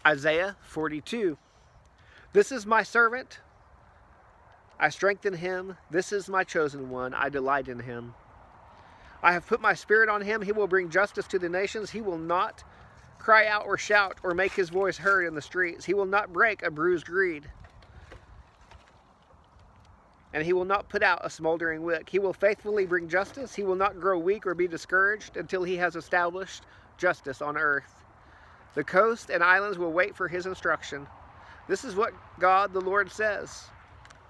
Isaiah 42. This is my servant, I strengthen him. This is my chosen one, I delight in him. I have put my spirit on him. He will bring justice to the nations. He will not cry out or shout or make his voice heard in the streets. He will not break a bruised reed, and he will not put out a smoldering wick. He will faithfully bring justice. He will not grow weak or be discouraged until he has established justice on earth. The coast and islands will wait for his instruction. This is what God the Lord says.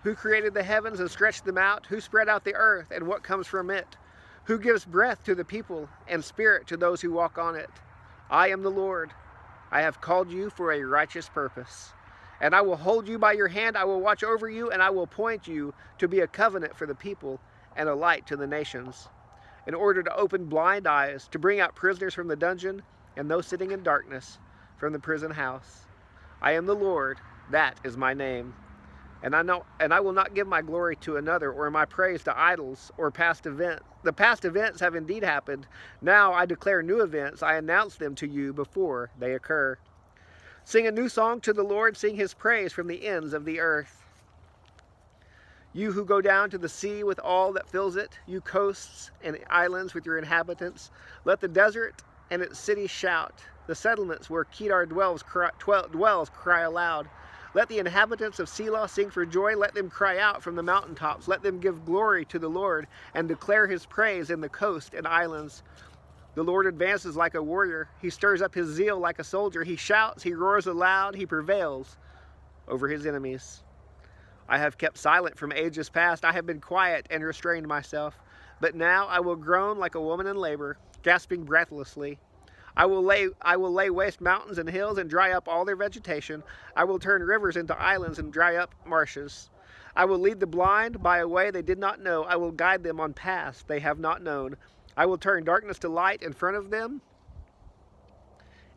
Who created the heavens and stretched them out? Who spread out the earth and what comes from it? Who gives breath to the people and spirit to those who walk on it? I am the Lord. I have called you for a righteous purpose. And I will hold you by your hand. I will watch over you, and I will appoint you to be a covenant for the people and a light to the nations, in order to open blind eyes, to bring out prisoners from the dungeon and those sitting in darkness from the prison house. I am the Lord, that is my name. And I will not give my glory to another, or my praise to idols or past events. The past events have indeed happened. Now I declare new events. I announce them to you before they occur. Sing a new song to the Lord. Sing his praise from the ends of the earth. You who go down to the sea with all that fills it, you coasts and islands with your inhabitants, let the desert and its cities shout. The settlements where Kedar dwells cry aloud. Let the inhabitants of Selah sing for joy. Let them cry out from the mountaintops. Let them give glory to the Lord and declare his praise in the coast and islands. The Lord advances like a warrior. He stirs up his zeal like a soldier. He shouts, he roars aloud, he prevails over his enemies. I have kept silent from ages past. I have been quiet and restrained myself. But now I will groan like a woman in labor, gasping breathlessly. I will lay waste mountains and hills and dry up all their vegetation. I will turn rivers into islands and dry up marshes. I will lead the blind by a way they did not know. I will guide them on paths they have not known. I will turn darkness to light in front of them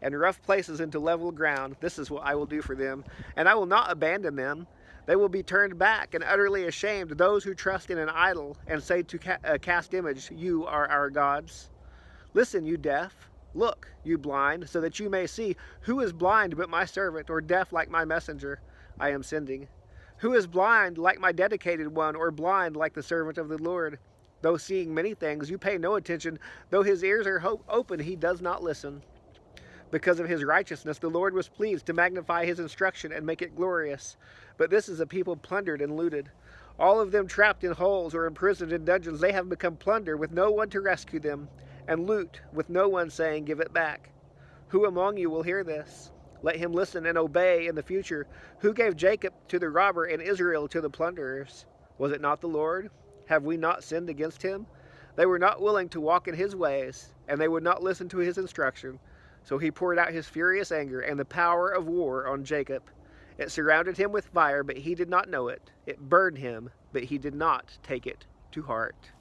and rough places into level ground. This is what I will do for them, and I will not abandon them. They will be turned back and utterly ashamed, those who trust in an idol and say to a cast image, you are our gods. Listen, you deaf. Look, you blind, so that you may see. Who is blind but my servant, or deaf like my messenger I am sending? Who is blind like my dedicated one, or blind like the servant of the Lord? Though seeing many things, you pay no attention. Though his ears are open, he does not listen. Because of his righteousness, the Lord was pleased to magnify his instruction and make it glorious. But this is a people plundered and looted. All of them trapped in holes or imprisoned in dungeons. They have become plunder with no one to rescue them, and loot with no one saying, give it back. Who among you will hear this? Let him listen and obey in the future. Who gave Jacob to the robber and Israel to the plunderers? Was it not the Lord? Have we not sinned against him? They were not willing to walk in his ways, and they would not listen to his instruction. So he poured out his furious anger and the power of war on Jacob. It surrounded him with fire, but he did not know it. It burned him, but he did not take it to heart.